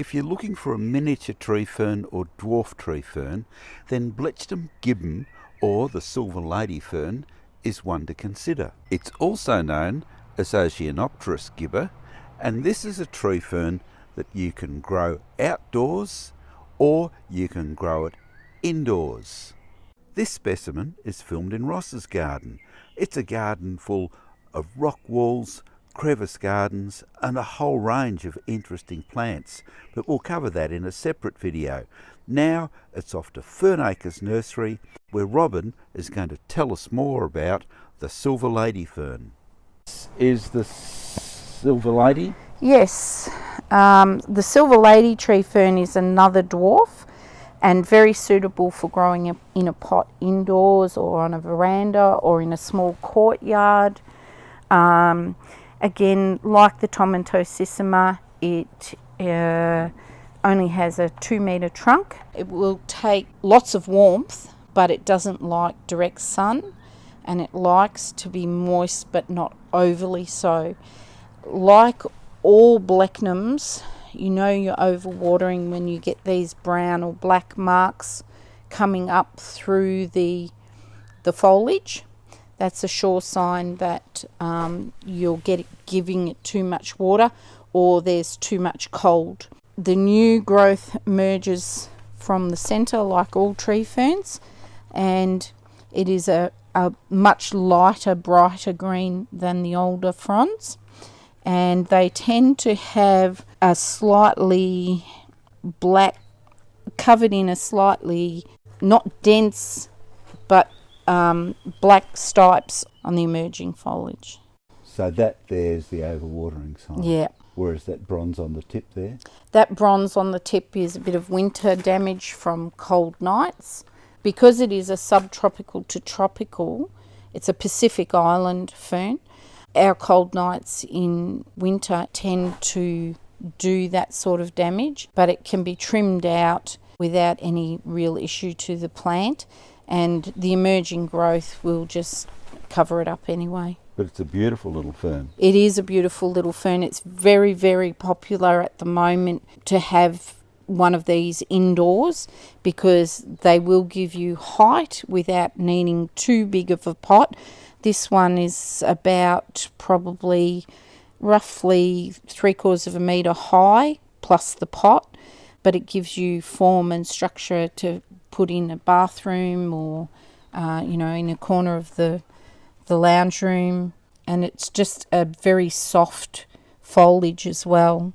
If you're looking for a miniature tree fern or dwarf tree fern, then Blechnum gibbum or the Silver Lady Fern is one to consider. It's also known as Oceanopterus gibber, and this is a tree fern that you can grow outdoors or you can grow it indoors. This specimen is filmed in Ross's garden. It's a garden full of rock walls, crevice gardens and a whole range of interesting plants, but we'll cover that in a separate video. Now it's off to Fernacres Nursery, where Robin is going to tell us more about the Silver Lady Fern. Is the Silver Lady? Yes, the Silver Lady Tree Fern is another dwarf and very suitable for growing in a pot indoors or on a veranda or in a small courtyard. Again, like the Tomentosissima, it only has a 2-metre trunk. It will take lots of warmth, but it doesn't like direct sun, and it likes to be moist but not overly so. Like all Blechnums, you know you're overwatering when you get these brown or black marks coming up through the foliage. That's a sure sign that you're giving it too much water or there's too much cold. The new growth emerges from the centre like all tree ferns, and it is a much lighter, brighter green than the older fronds, and they tend to have a slightly black, covered in a slightly, not dense, but black stripes on the emerging foliage. So that there's the overwatering sign. Yeah. Whereas that bronze on the tip there? That bronze on the tip is a bit of winter damage from cold nights. Because it is a subtropical to tropical, it's a Pacific Island fern. Our cold nights in winter tend to do that sort of damage, but it can be trimmed out without any real issue to the plant, and the emerging growth will just cover it up anyway. But it's a beautiful little fern. It is a beautiful little fern. It's very, very popular at the moment to have one of these indoors because they will give you height without needing too big of a pot. This one is about probably roughly 3/4 of a metre high plus the pot, but it gives you form and structure to put in a bathroom or in a corner of the lounge room, and it's just a very soft foliage as well,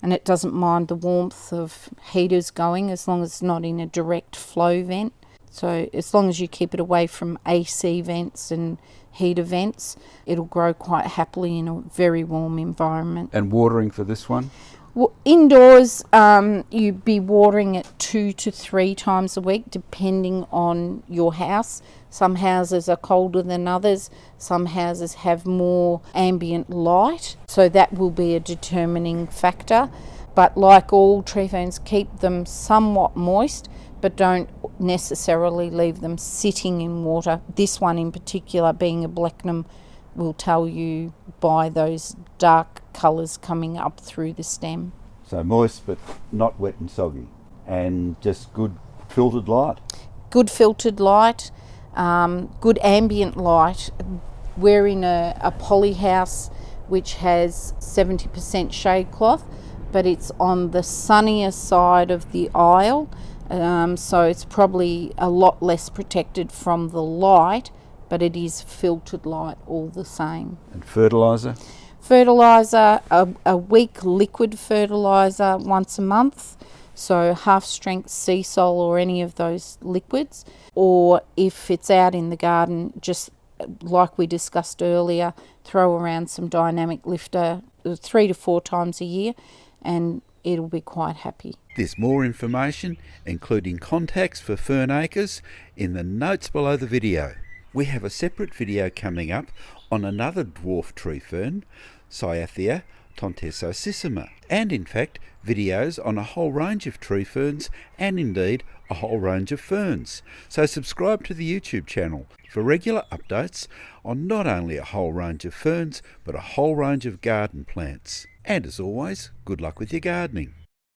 and it doesn't mind the warmth of heaters going as long as it's not in a direct flow vent. So as long as you keep it away from AC vents and heater vents, it'll grow quite happily in a very warm environment. And watering for this one? Well, indoors, you'd be watering it 2 to 3 times a week, depending on your house. Some houses are colder than others. Some houses have more ambient light, so that will be a determining factor. But like all tree ferns, keep them somewhat moist, but don't necessarily leave them sitting in water. This one in particular, being a Blechnum, will tell you by those dark colours coming up through the stem. So moist but not wet and soggy, and just good filtered light. Good filtered light, good ambient light. We're in a poly house which has 70% shade cloth, but it's on the sunnier side of the aisle, so it's probably a lot less protected from the light, but it is filtered light all the same. And fertiliser? Fertiliser, a weak liquid fertiliser once a month, so half strength sea salt or any of those liquids, or if it's out in the garden, just like we discussed earlier, throw around some dynamic lifter 3 to 4 times a year and it'll be quite happy. There's more information, including contacts for Fernacres, in the notes below the video. We have a separate video coming up on another dwarf tree fern, Cyathea Tontesosissima, and in fact videos on a whole range of tree ferns and indeed a whole range of ferns. So subscribe to the YouTube channel for regular updates on not only a whole range of ferns but a whole range of garden plants. And as always, good luck with your gardening.